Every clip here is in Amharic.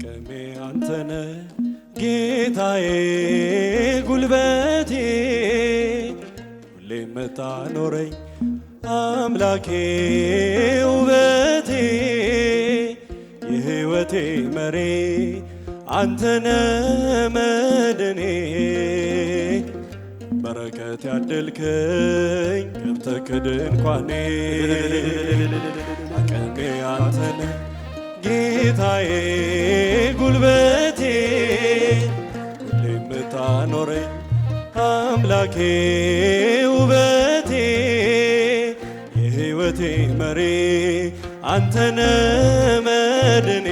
አቅሜ አንተነ ጌታዬ ጉልበቴ ሁሌ የምታኖረኝ አምላኬ ውበቴ የሕይወቴ መሪ አንተነ መድኔ በረከት ያደልከኝ ገብተህ ከድንኳኔ አቅሜ አንተነ ጌታዬ ጉልበቴ ሁሌ የምታኖረኝ አምላኬ ውበቴ የሕይወቴ መሪ አንተነ መድኔ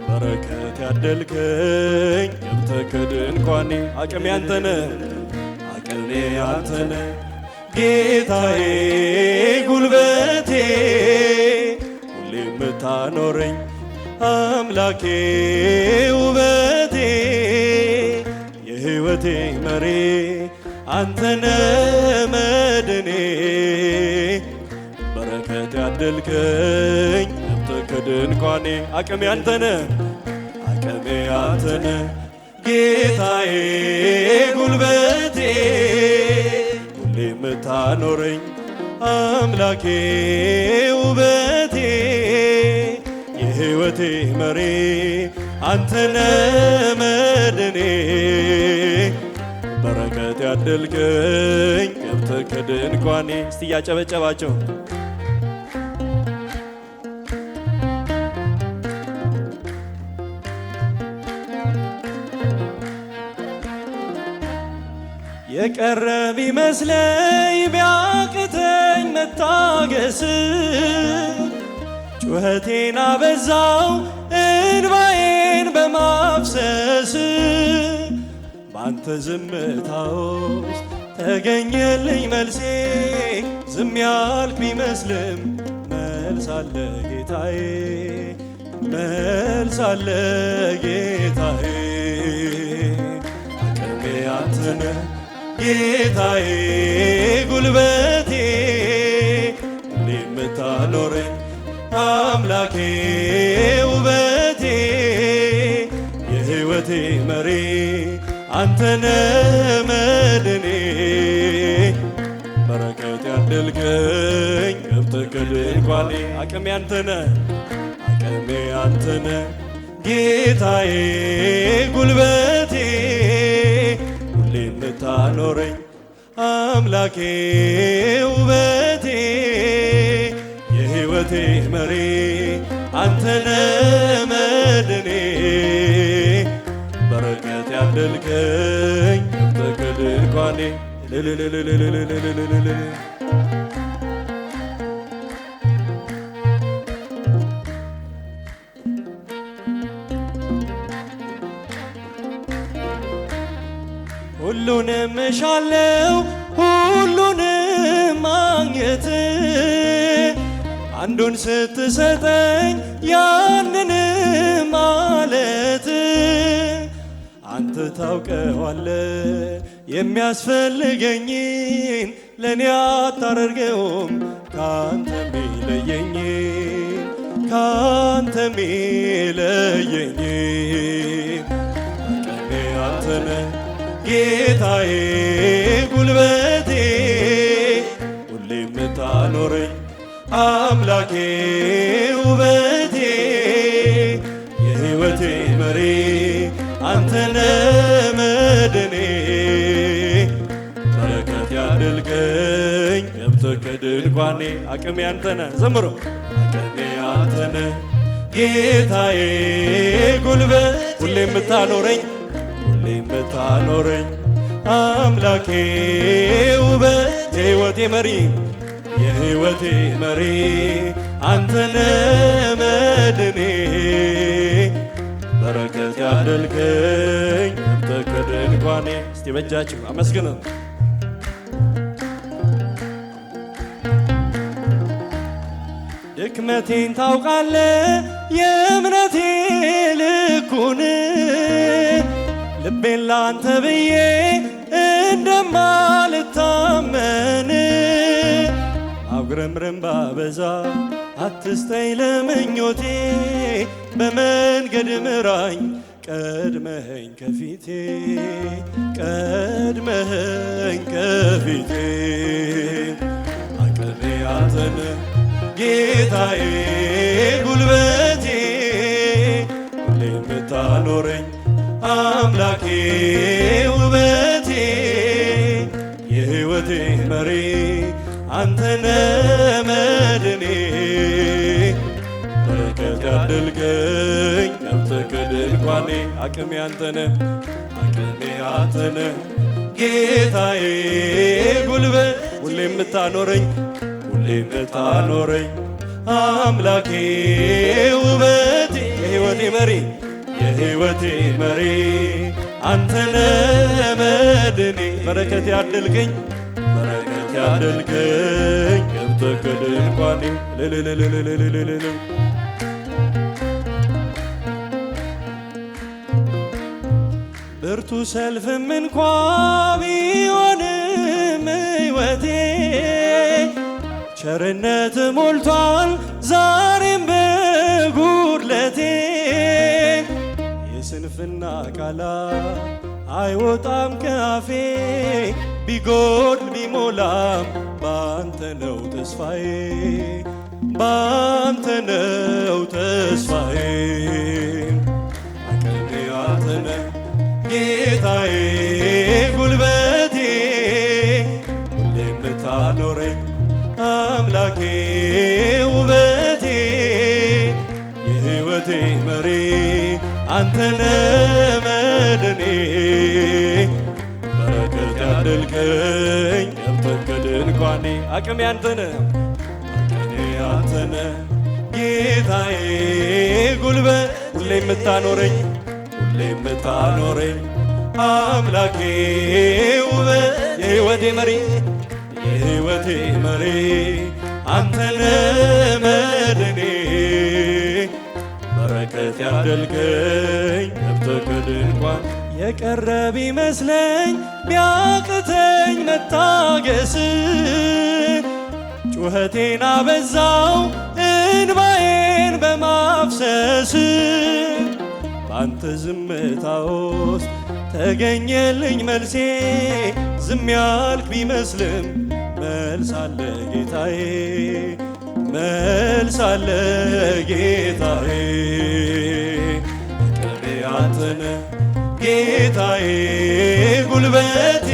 በረከት ያደልከኝ ገብተህ ከድንኳኔ አቅሜ አንተነ ጌታዬ ጉልበቴ ሁሌ የምታኖረኝ አምላኬ ውበቴ የሕይወቴ መሪ አንተነ መድኔ በረከት ያደልከኝ ገብተህ ከድንኳኔ አቅሜ አንተነ ጌታዬ ጉልበቴ ሁሌ የምታኖረኝ አምላኬ ውበቴ የሕይወቴ መሪ አንተነ መድኔ በረከት ያደልከኝ ገብተህ ከድንኳኔ እስቲ ያጨበጨባቸው የቀረ ቢመስለኝ ቢያቅተኝ መታገስ ጩኸቴን አበዛው እንባዬን በማፍሰስ ባንተ ዝምታ ውስጥ ተገኘልኝ መልሴ ዝም ያልክ ቢመስልም መልስ አለ ጌታዬ መልስ አለ ጌታዬ አቅሜ አንተነ ጌታዬ ጉልበቴ ሁሌ የምታኖረኝ አምላኬ ውበቴ የሕይወቴ መሪ አንተነ መድኔ በረከት ያደልከኝ ገብተህ ከድንኳኔ አቅሜ አንተነ ጌታዬ ጉልበቴ ሁሌ የምታኖረኝ አምላኬ ውበቴ የሕይወቴ መሪ አንተነ መድኔ በረከት ያደልከኝ ገብተህ ከድንኳኔ ሁሉንም እሻለው ሁሉንም ማግኘት አንዱን ስትሰጠኝ ያንን ማለት አንተ ታውቀዋለህ የሚያስፈልገኝን ለእኔ አታደርገውም ካንተ ሚለየኝ አቅሜ አንተነ ጌታዬ ጉልበቴ ሁሌ የምታኖረኝ አምላኬ ውበቴ የሕይወቴ መሪ አንተነ መድኔ በረከት ያድልቀኝ ገብተህ ከድንኳኔ አቅሜ አንተነ ዘምሮ አቅሜ አንተነ ጌታዬ ጉልበት ሁሌ የምታኖረኝ አምላኬ ውበት የሕይወቴ መሪ አንተነ መድኔ በረከት ያደልከኝ ገብተህ ከድንኳኔ እስቲ በእጃችሁ አመስግነው። ድክመቴን ታውቃለህ የእምነቴ ልኩን ልቤን ላንተ ብዬ እንደማልታመን አጉረምረም ባበዛ አትስጠኝ ለምኞቴ በመንገድ ምራኝ ቀድመኸኝ ከፊቴ ቀድመኸኝ ከፊቴ አቅሜ አንተነ ጌታዬ ጉልበቴ ሁሌ የምታኖረኝ አምላኬ ውበቴ የሕይወቴ መሪ አንተነ መድኔ በረከት ያድልገኝ ገብተህ ከድንኳኔ አቅሜ አንተነ ጌታዬ ጉልበት ሁሌ የምታኖረኝ ሁሌ የምታኖረኝ አምላኬ ውበቴ የሕይወቴ መሪ የሕይወቴ መሪ አንተነ መድኔ በረከት ያድልገኝ በረከት ያድልገኝ ገብተህ ከድንኳኔ ብርቱ ሰልፍም እንኳ ቢሆንም ሕይወቴ ቸርነት ሞልቷል ዛሬም በጉድለቴ የስንፍና ቃላት አይወጣም ከአፌ ቢጎድል ቢሞላም ባንተ ነው ተስፋዬ ባንተ ነው ተስፋዬ አቅሜ አንተነ ጌታዬ ጉልበቴ ሁሌ የምታኖረኝ አምላኬ ውበቴ የሕይወቴ መሪ አንተነ መድኔ በረከት ያድልገኝ ገብተህ ከድንኳኔ አቅሜ አንተነ ጌታዬ ጉልበት ሁሌ የምታኖረኝ ሁሌ የምታኖረኝ አምላኬ ውበት የሕይወቴ መሪ የሕይወቴ መሪ አንተነ መድኔ በረከት ያድልገኝ ገብተህ ከድንኳን የቀረብ ቢመስለኝ ቢያቅተኝ መታገስ ጩኸቴን አበዛው እንባዬን በማፍሰስ በአንተ ዝምታ ውስጥ ተገኘልኝ መልሴ ዝም ያልክ ቢመስልም መልስ አለ ጌታዬ መልስ አለ ጌታዬ አቅሜ አንተነ ጌታዬ ጉልበቴ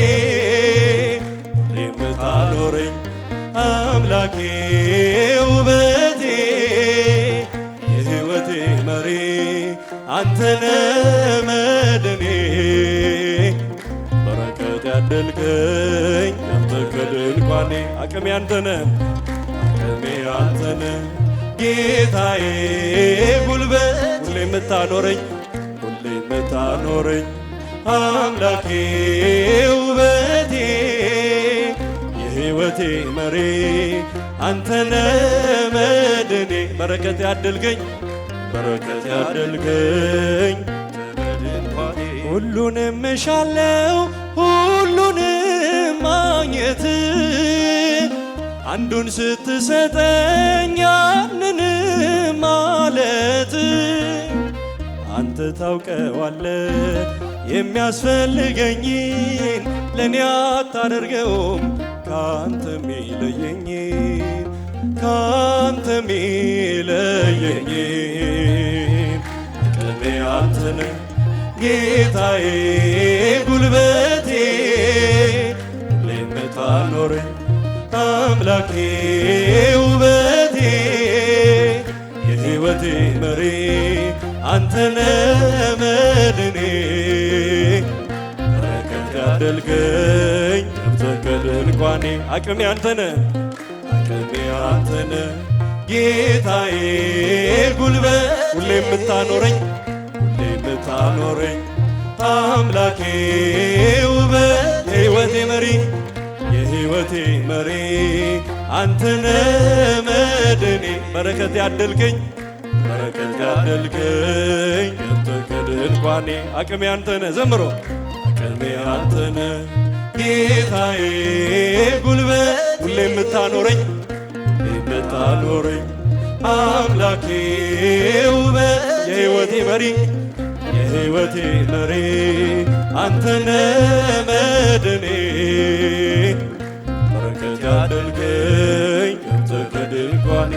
ሁሌ የምታኖረኝ አምላኬ ውበቴ የሕይወቴ መሪ አንተነ መድኔ በረከት ያድልገኝ ገብተህ ከድንኳኔ አቅሜ አንተነ ጌታዬ ጉልበት ሁሌ የምታኖረኝ ሁሌ የምታኖረኝ አምላኬ ውበቴ የሕይወቴ መሪ አንተነ መድኔ በረከት ያድልገኝ በረከት ያድልገኝ ሁሉንም እሻለው ሁሉንም ማግኘት አንዱን ስትሰጠኝ ያንን ማለት አንተ ታውቀዋለህ የሚያስፈልገኝን ለእኔ አታደርገውም ካንተ ሚለየኝን ካንተ ሚለየኝን አቅሜ አንተነ ጌታዬ ጉልበቴ ሁሌ የምታኖረኝ አምላኬ ውበቴ የሕይወቴ መሪ አንተነ መድኔ በረከት ያድልገኝ ገብተህ ከድንኳኔ አቅሜ አንተነ ጌታዬ ጉልበት ሁሌ የምታኖረኝ ሁሌ የምታኖረኝ አምላኬ ውበት የሕይወቴ መሪ የሕይወቴ መሪ አንተነ መድኔ በረከት ያድልገኝ በረከት ያድልገኝ ገብተህ ከድንኳኔ አቅሜ አንተነ ዘምሮ አቅሜ አንተነ ጌታዬ ጉልበት ሁሌ የምታኖረኝ ሁሌ የምታኖረኝ አምላኬ ውበት የሕይወቴ መሪ የሕይወቴ መሪ አንተነ መድኔ በረከት ያደልገኝ ገብተህ ከድንኳኔ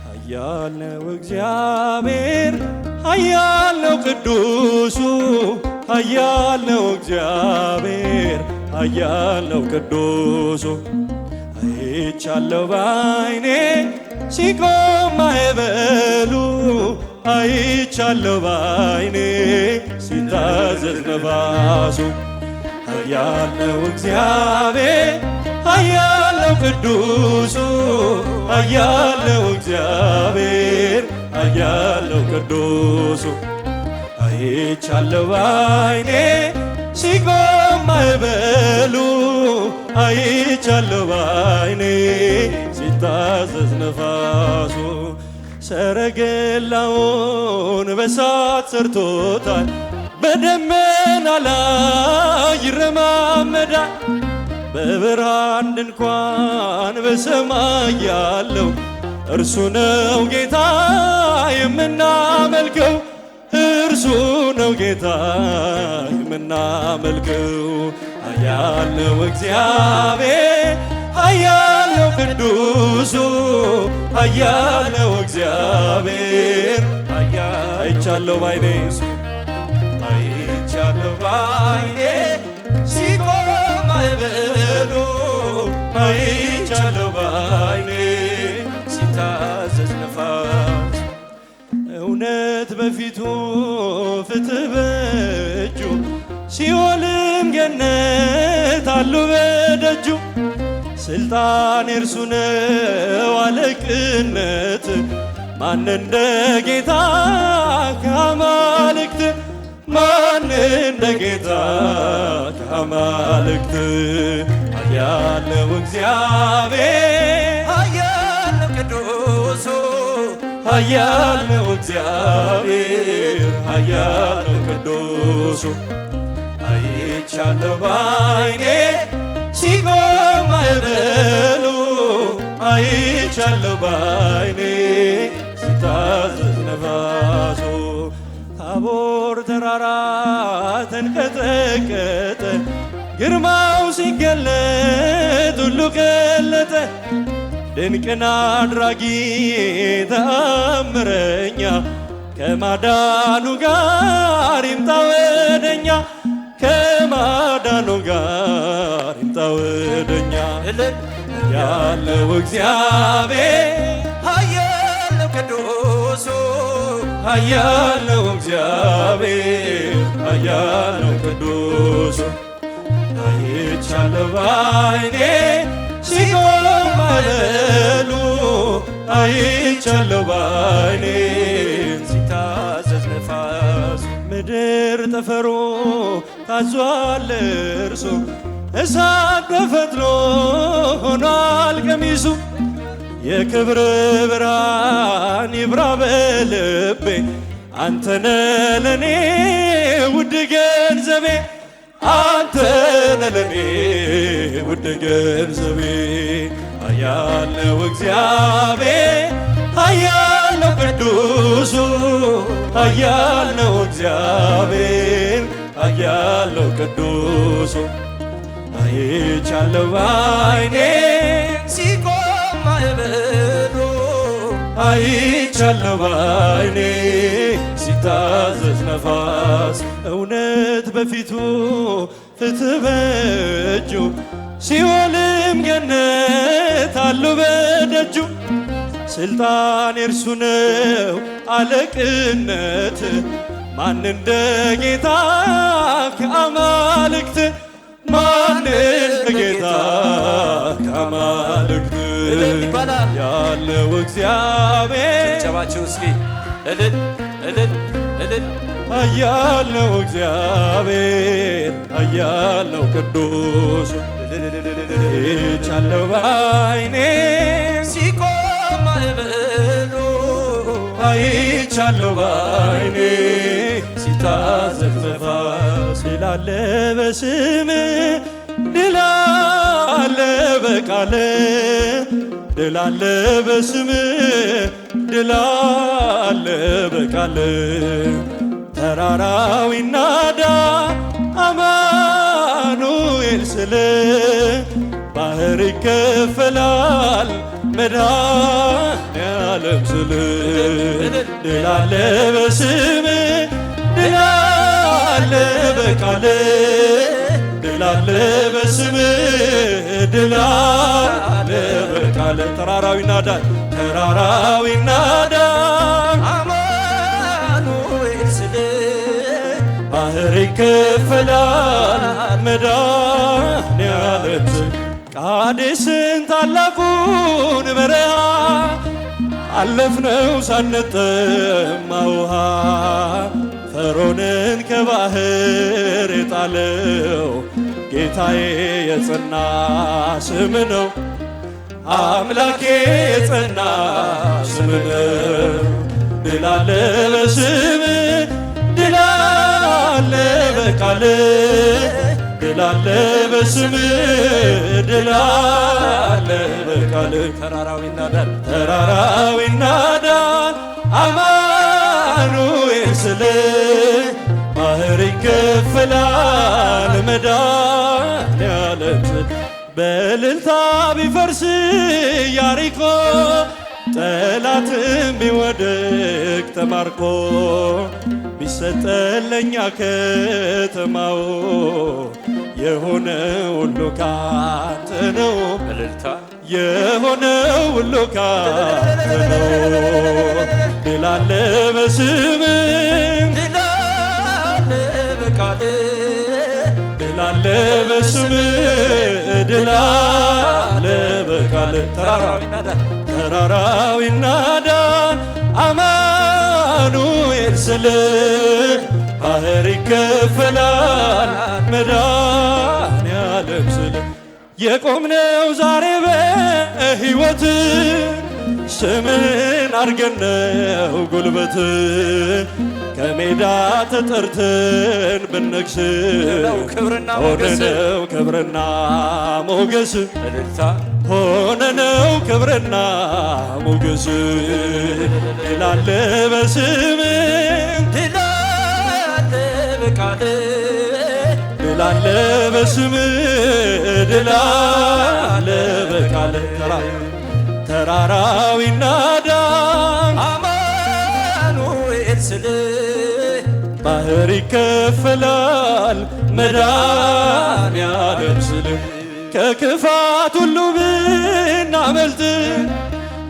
ኃያል ነው እግዚአብሔር ኃያል ነው ቅዱሱ ኃያል ነው እግዚአብሔር ኃያል ነው ቅዱሱ አይቻለሁ ባይኔ ሲቆም ማዕበሉ አይቻለሁ ባይኔ ሲታዘዝ ነፋሱ ኃያል ነው እግዚአብሔር ኃያል ነው ቅዱሱ ኃያል ነው እግዚአብሔር ኃያል ነው ቅዱሱ አይቻለሁ ባይኔ ሲቆም ማዕበሉ አይቻለሁ ባይኔ ሲታዘዝ ነፋሱ ሰረገላውን በእሳት ሰርቶታል በደመና ላይ ይረማመዳል በብርሃን ድንኳን በሰማይ ያለው እርሱ ነው ጌታ የምናመልከው እርሱ ነው ጌታ የምናመልከው ኃያል ነው እግዚአብሔር ኃያል ነው ቅዱሱ ኃያል ነው እግዚአብሔር አይቻለሁ ባይኔ አይቻለሁ ባይኔ ሲቆም ማዕበሉ አይቻለሁ ባይኔ ሲታዘዝ ነፋስ እውነት በፊቱ ፍትህ በእጁ ሲኦልም ገነት አሉ በደጁ ስልጣን የእርሱ ነው አለቅነት ማን እንደ ጌታ ከአማልክት ማን እንደ ጌታ ከአማልክት ኃያል ነው እግዚአብሔር ኃያል ነው ቅዱሱ ኃያል ነው እግዚአብሔር ኃያል ነው ቅዱሱ አይቻለሁ ባይኔ ሲቆም ማዕበሉ አይቻለሁ ባይኔ ሲታዘዝ ነፋሱ ታቦር ተራራ ተንቀጠቀጠ ግርማው ሲገለጥ ሁሉ ቀለጠ ድንቅን አድራጊ ተአምረኛ ከማዳኑ ጋር ይምጣ ወደኛ ከማዳኑ ጋር ይምጣ ወደኛ ያለው እግዚአብሔር ኃያል ነው ቅዱሱ ኃያል ነው እግዚአብሔር ኃያል ነው ቅዱሱ አይቻለሁ ባይኔ ሲቆም ማዕበሉ አይቻለሁ ባይኔ ሲታዘዝ ነፋሱ ምድር ጠፈሩ ታዟል እርሱ እሳት በፈትሎ ሆኗል ቀሚሱ የክብር ብርሃን ይብራ በልቤ አንተነ ለኔ ውድ ገንዘቤ አንተነ ለኔ ውድ ገንዘቤ ኃያል ነው እግዚአብሔር ኃያል ነው ቅዱሱ ኃያል ነው እግዚአብሔር ኃያል ነው ቅዱሱ አይቻለሁ ባይኔ ሲቆም ማዕበሉ አይቻለሁ ባይኔ ሲታዘዝ ነፋስ እውነት በፊቱ ፍትህ በእጁ ሲኦልም ገነት አሉ በደጁ ስልጣን የእርሱ ነው አለቅነት ማን እንደ ጌታ ከአማልክት ማን እንደ ጌታ ከአማልክት ያለው እግዚአብሔር ጨባቸው እስኪ እልል እልል እልል ኃያል ነው እግዚአብሔር ኃያል ነው ቅዱስ አይቻለሁ ባይኔ ሲቆም ማዕበሉ አይቻለሁ ባይኔ ሲታዘዝ ነፋስ ስላለ በስምህ ድል አለ በቃል ድል አለ በስም ድል አለ በቃል ተራራው ይናዳ አማኑኤል ስል ባህር ይከፈላል መድኃኔዓለም ስል ድል አለ በስም ድል አለ በቃል ድል አለ በስም ድል አለ በቃል ተራራው ይናዳል ተራራው ይናዳል አማኑኤል ስል ባህር ይከፈላል መድኃኔዓለም ስል ቃዴስን ታላቁን በረሃ አለፍነው ሳንጠማ ውሃ ፈርዖንን ከባህር የጣለው ጌታዬ የጸና ስም ነው አምላኬ የጸና ስም ነው ድል አለ በስም ድል አለ በቃል ድል አለ በስም ድል አለ በቃል ተራራው ይናዳል ተራራው ይናዳል አማኑኤል ስል ባህር ይከፈላል መድኃኔዓለም ስል በእልልታ ቢፈርስ ኢያሪኮ ጠላትም ቢወድቅ ተማርኮ ቢሰጠን ለእኛ ከተማው የሆነ ሁሉ ካንተ ነው እልልታ የሆነ ሁሉ ካንተ ነው ድል አለ በስም ድል አለ በቃል ድል አለ በስም ድል አለ በቃል ተራራው ይናዳል ተራራው ይናዳል አማኑኤል ስል ባህር ይከፈላል መድኃኔዓለም ስል የቆምነው ዛሬ በሕይወት ስምን አርገነው ጉልበት ከሜዳ ተጠርተን ብነግስ ክብርና ሞገስ ሆነነው ክብርና ሞገስ እልልታ ሆነነው ክብርና ሞገስ ድል አለ በስም ድል አለ በቃል ድል አለ በስም ድል አለ በቃል ተራራው ይናዳል አማኑኤል ስል ባህር ይከፈላል መድኃኔዓለም ስል ከክፋት ሁሉ ብናመልጥ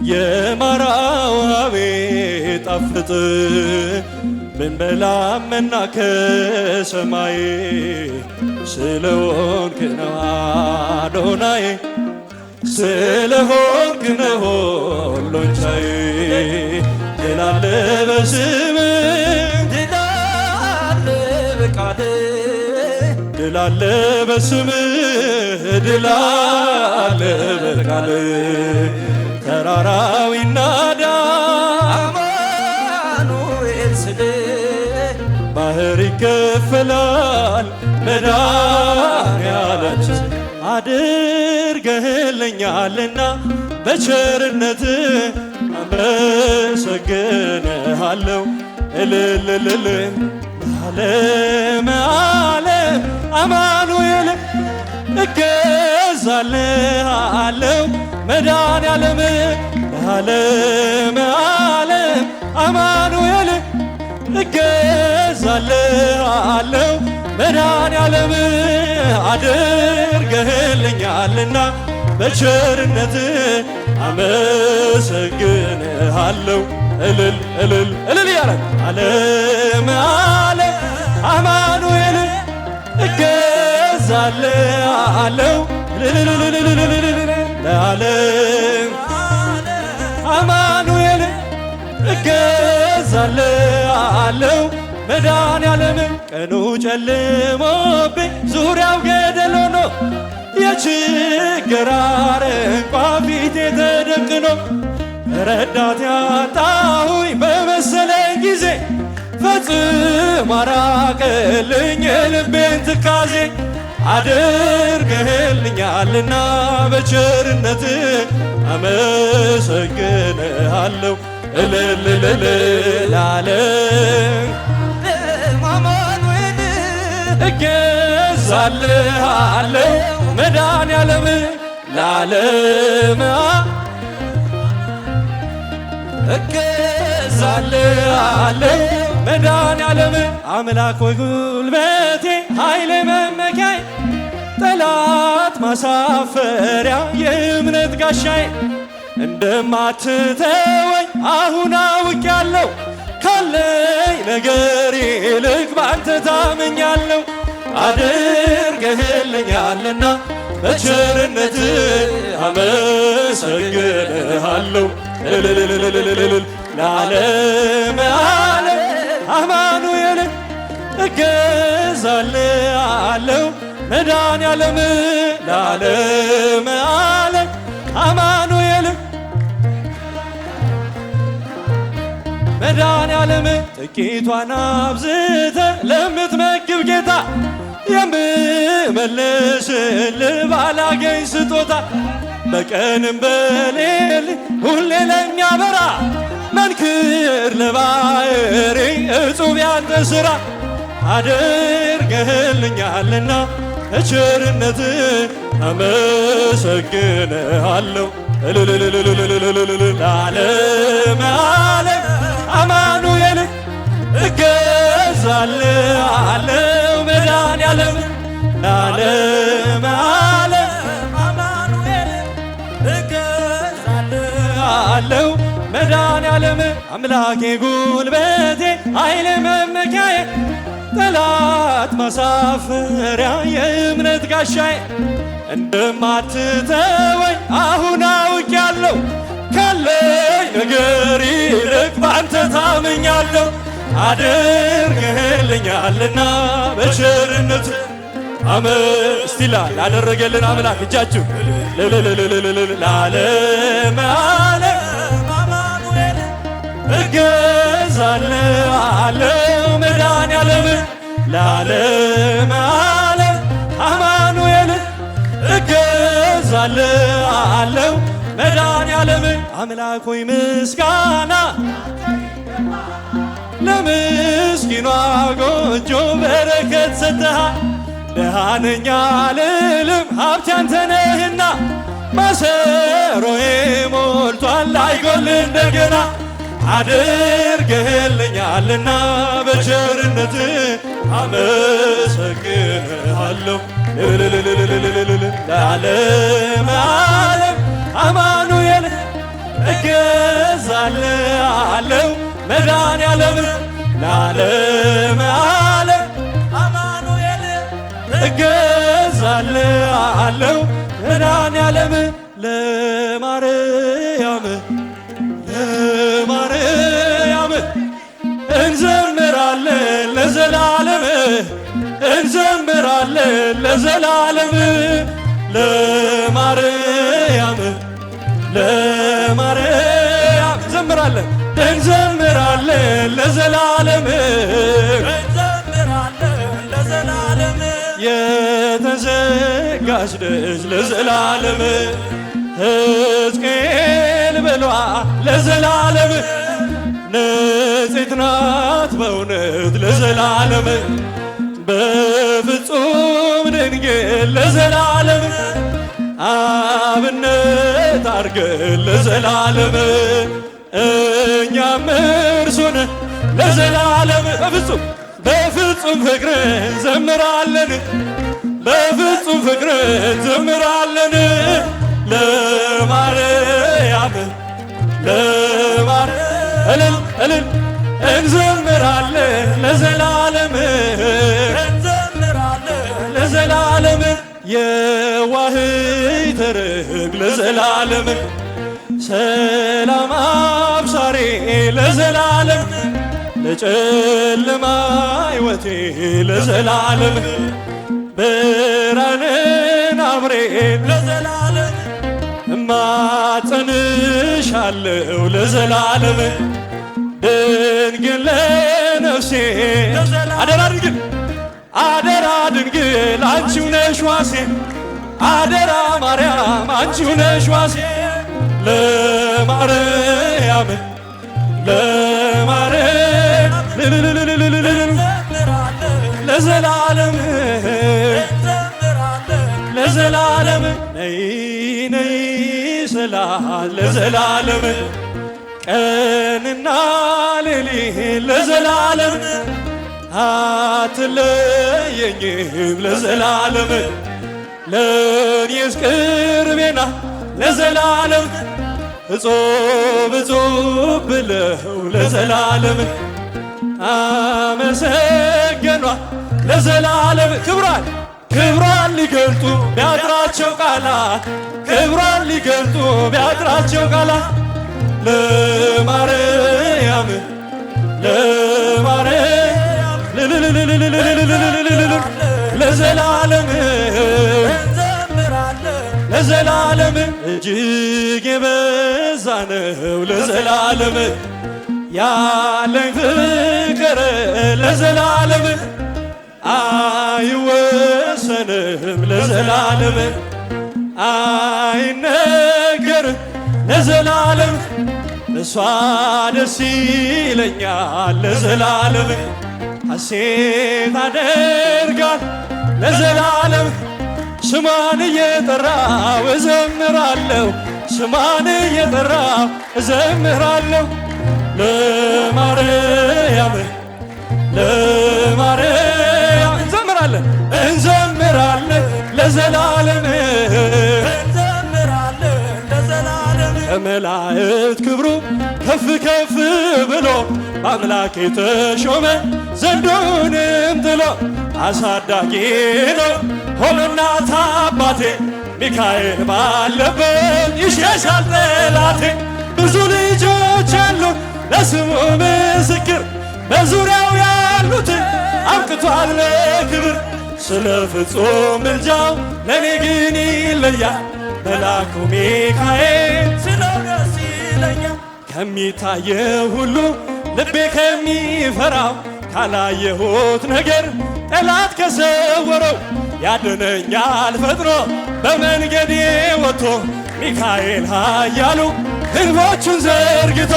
የማራው ቢጣፍጥ ብንበላም መና ከሰማይ ስለሆንክ ነው አዶናይ ስለሆንክ ነው ሁሉን ቻይ ድል አለ በስም ድል አለ በቃል ድል አለ በስም ድል አለ በቃል ተራራው ይናዳል አማኑኤል ስል ባህር ይከፈላል መድኃኔዓለም ስል አድርገህልኛልና በቸርነት አመሰግንሃለሁ እልልልል ዓለም ዓለም አማኑኤል እገዛልሃለሁ መድኃኔዓለም ዓለም ዓለም አማኑኤል እገዛልሃለሁ መድኃኔዓለም አድርገህልኛልና በቸርነት አመሰግንሃለሁ እልል እልል እልል ያለ ዓለም ዓለም አማኑኤል እገዛልሃለሁ ለዓለም አማኑኤል እገዛልሃለሁ መድኃኔዓለም ቀኑ ጨልሞብኝ ዙሪያው ገደል ሆኖ የችግር አረንቋ ፊቴ ተደቅኖ ረዳት ያጣሁኝ በመሰለኝ ጊዜ ፈጽሞ አራቀልኝ የልቤን ትካዜ አድርገህልኛልና በቸርነት አመሰግንሃለሁ እልልልል ላለም አማኑኤል እገዛልሃለሁ መድኃኔዓለም ለዓለም እገዛልሃለሁ መድኃኔዓለም አምላክ ሆይ ጉልበቴ ኃይሌ መመኪያዬ ጠላት ማሳፈሪያ የእምነት ጋሻዬ እንደማትተወኝ አሁን አውቄያለሁ ካለኝ ነገር ይልቅ ባንተ ታምኛለሁ አድርገህልኛልና በቸርነት አመሰግንሃለሁ ለዓለም ዓለም አማኑኤል እገዛልሃለሁ መድኃኔዓለም ለዓለም ዓለም አማኑኤል መድኃኔዓለም ጥቂቷን አብዝተ ለምትመግብ ጌታ የምመልስልህ ባላገኝ ስጦታ በቀንም በሌሊት ሁሌ ለሚያበራ መንክር ለባሕሪ እጹብ ያንተ ሥራ አድርገህልኛልና በቸርነት አመሰግንሃለሁ ለዓለም ዓለም አማኑኤል እገዛልሃለሁ መድኃኔዓለም ለዓለም ዓለም አማኑኤል እገዛልሃለሁ መድኃኔዓለም አምላኬ ጉልበቴ ኃይሌ መመኪያዬ ጠላት ማሳፈሪያ የእምነት ጋሻዬ እንደማትተወኝ አሁን አውቄያለሁ ካለኝ ነገር ይልቅ ባንተ ታምኛለሁ አድርገህልኛልና በቸርነት እስቲላ ላደረገልን አምላክ እጃችሁ ለዓለም ዓለም አማኑኤል እገዛልሃለሁ መድኃኔዓለም ለዓለም ዓለም አማኑኤል እገዛልሃለሁ መድኃኔዓለም አምላክ ሆይ ምስጋና ለምስኪኗ ጎጆ በረከት ሰጥተሃል ድሃ ነኝ አልልም ሀብት ያንተ ነህና ማሰሮዬ ሞልቷል አይጎል እንደገና አድርገህልኛልና በቸርነት አመሰግንሃለሁ ለዓለም ዓለም አማኑኤል እገዛልሃለሁ መድኃኔዓለም ለዓለም ዓለም አማኑኤል እገዛልሃለሁ መድኃኔዓለም ለማርያም እንዘምራለን ለዘላለም እንዘምራለን ለዘላለም ለማርያም እንዘምራለን ለዘላለም እንዘምራለን ለዘላለም የተዘጋች ደጅ ለዘላለም ሕዝቅኤል በሏ ለዘላለም ንጽሕት ናት በእውነት ለዘላለም በፍጹም ድንግል ለዘላለም አብነት አድርገን ለዘላለም እኛም እርሱን ለዘላለም በፍጹም ፍቅርን እንዘምራለን በፍጹም ፍቅርን እንዘምራለን ለማርያም እልል እንዘምራለን ለዘላለም ለዘላለም የዋህይት ርግብ ለዘላለም ሰላም አብሳሬ ለዘላለም ለጨለማ ሕይወቴ ለዘላለም ብርሃንን አብሬ ለዘላለም እማጸንሻለሁ ለዘላለም ድንግል ለነፍሴ አደራ አደራ ድንግል አንቺው ነሽ ዋሴ አደራ ማርያም አንቺው ነሽ ዋሴ ለማርያም ለማርያም ለዘላለም ለዘላለም ነይ ነይ ሰላም ለዘላለም ቀንና ሌሊት ለዘላለም አትለየኝም ለዘላለም ለኔስ ቅርቤና ለዘላለም እጾብ እጾብ ብለው ለዘላለም አመሰገኗ ለዘላለም ክብሯን ክብሯን ሊገልጡ ቢያጥራቸው ቃላት ክብሯን ሊገልጡ ቢያጥራቸው ቃላት ለማርያም ለማርያም ለዘላለም ለዘላለም እጅግ የበዛ ነው ለዘላለም ያለኝ ፍቅር ለዘላለም አይወሰንም ለዘላለም አይነገርም ለዘላለም እሷ ደስ ይለኛል ለዘላለም ሐሴት አደርጋል ለዘላለም ስሟን እየጠራው እዘምራለሁ ስሟን እየጠራው እዘምራለሁ ለማርያም ለማርያም እንዘምራለን እንዘምራለን ለዘላለም እንዘምራለን ለዘላለም ከመላእክት ክብሩ ከፍ ከፍ ብሎ በአምላክ የተሾመ ዘንዶንም ጥሎ አሳዳጊ ነው ሆኖ እናት አባቴ ሚካኤል ባለበት ይሸሻል ጠላቴ ብዙ ልጆች አሉት ለስሙ ምስክር በዙሪያው ያሉትን አብቅቷል ለክብር ስለ ፍጹም ምልጃው ለኔ ግን ይለያል መልአኩ ሚካኤል ስለው ደስ ይለኛል ከሚታየው ሁሉ ልቤ ከሚፈራው ካላየሁት ነገር ጠላት ከሰወረው ያድነኛል ፈጥኖ በመንገዴ ወጥቶ ሚካኤል ኃያሉ ክንፎቹን ዘርግቶ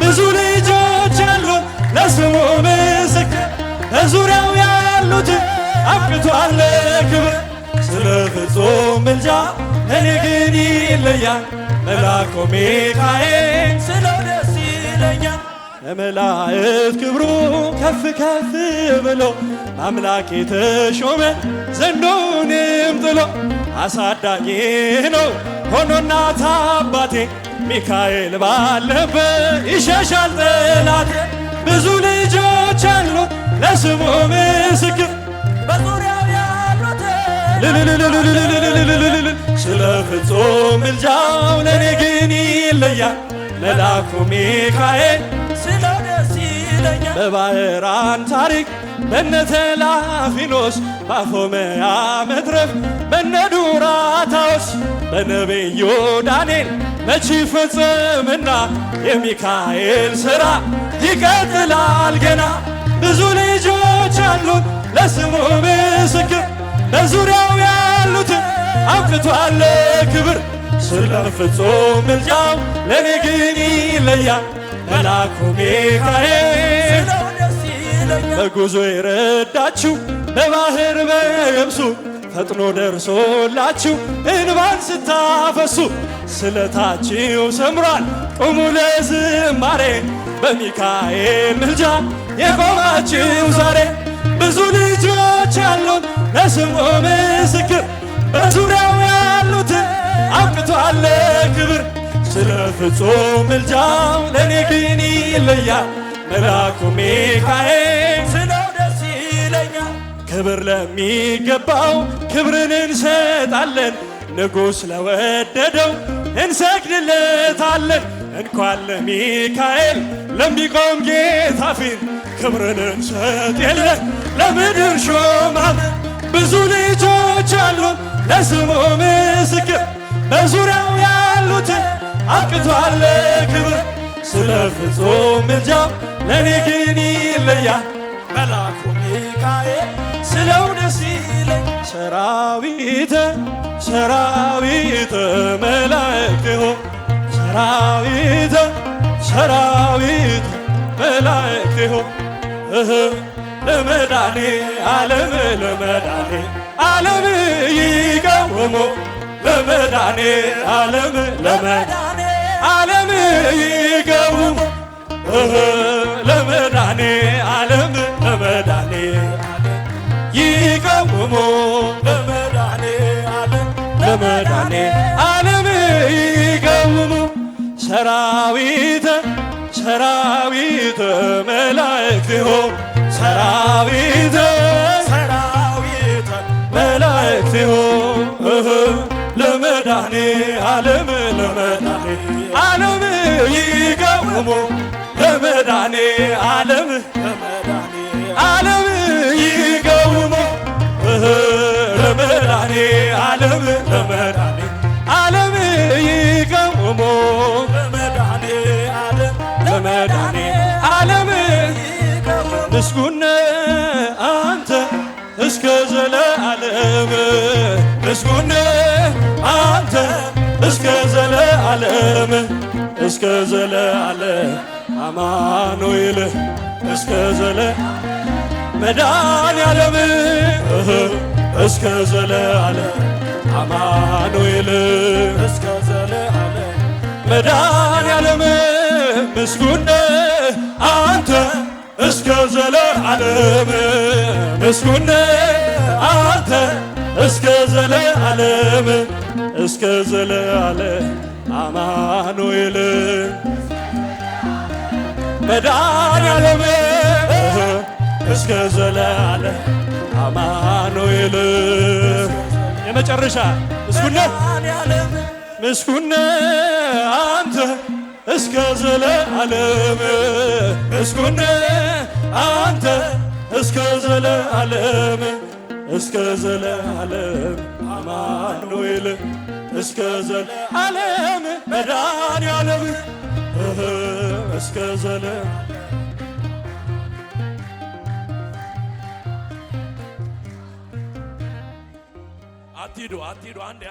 ብዙ ልጆች አሉት ለስሙ ምስክር በዙሪያው ያሉትን አብቅቷል ለክብር ስለ ፍጹም ምልጃ እኔ ግን ይለያል መልአኩ ሚካኤል ስለው ደስ ይለኛል ለመላእክት ክብሩ ከፍ ከፍ ብሎ አምላክ የተሾመ ዘንዶንም ጥሎ አሳዳጊ ነው ሆኖ እናት አባቴ ሚካኤል ባለበት ይሸሻል ጠላቴ ብዙ ልጆች አሉት ለስሙ ምስክር በዙሪያው ያሉት ስለ ፍጹም ምልጃው ለኔ ግን ይለያል መልአኩ ሚካኤል ስለው ደስ ይለኛል በባሕራን ታሪክ በነ ተላፊኖስ ባፎመያ መትረፍ በነ ዱራታዎስ በነቢዩ ዳንኤል መች ይፈጸምና የሚካኤል ሥራ ይቀጥላል ገና ብዙ ልጆች አሉት ለስሙ ምስክር በዙሪያው ያሉትን አብቅቷል ለክብር ስለ ፍጹም ምልጃው ለኔ ግን ይለያል መልአኩ ሚካኤል ስለው ደስ ይለኛል በጉዞ የረዳችሁ በባህር በየብሱ ፈጥኖ ደርሶላችሁ እንባን ስታፈሱ ስለታችሁ ሰምሯል ቁሙ ለዝማሬ በሚካኤል ምልጃ የቆማችሁ ዛሬ ብዙ ልጆች አሉት ለስሙ ምስክር በዙሪያው ያሉትን አብቅቷል ለክብር ስለ ፍጹም ምልጃው ለኔ ግን ይለያል መልአኩ ሚካኤል ስለው ደስ ይለኛል ክብር ለሚገባው ክብርን እንሰጣለን ንጉሥ ለወደደው እንሰግድለታለን እንኳን ለሚካኤል ለሚቆም ጌታ ፊት ክብርን እንሰጥ የለን ለምድር ሾማም ብዙ ልጆች አሉት ለስሙ ምስክር በዙሪያው ያሉትን አብቅቷል ለክብር ስለ ፍጹም ምልጃው ለኔ ግን ይለያል መልአኩ ሚካኤል ስለው ደስ ይለኝ ሰራዊተ ሰራዊተ መላእክት ሆይ ሰራዊተ ሰራዊተ መላእክት ሆይ ለመዳኔ ዓለም ለመዳኔ ዓለም ይቀውሞ ለመዳኔ ዓለም ለመዳኔ ዓለም ይቀውሞ ለመዳኔ ዓለም ለመዳኔ ይቀውሞ ለመዳኔ ዓለም ለመዳኔ ዓለም ይቀውሞ ሰራዊተ ሰራዊተ መላእክት ሆይ ሰራዊተ ሰራዊተ መላእክት ሆይ ለመዳኔ ዓለም ለመዳኔ ዓለም ይቀውሞ ለመዳኔ ዓለም ለመዳኔ ዓለም ይቀውሞ ለመዳኔ ዓለም ለመዳኔ ዓለም ይቀውሞ ለመዳኔ ዓለም ለመዳኔ ዓለም ምስጉን አንተ እስከ ዘለዓለም ምስጉን አንተ እስከ ዘለዓለም እስከ ዘለዓለም አማኑኤል እስከ ዘለዓለም መድኃኔዓለም እስከ ዘለዓለም አማኑኤል እስከ ዘለዓለም መድኃኔዓለም ምስጉን አንተ እስከ ዘለዓለም ምስጉን አንተ እስከ ዘለዓለም እስከ ዘለዓለም አማኑኤል መድኃኔዓለም እስከ ዘለዓለም አማኑኤል የመጨረሻ ምስጉን ምስጉን አንተ እስከ ዘለዓለም ምስጉን አንተ እስከ ዘለዓለም እስከ ዘለዓለም አማኑኤል እስከ ዘለዓለም መድኃኔዓለም እስከ ዘለዓለም አትሂዱ አትሂዱ አንዴ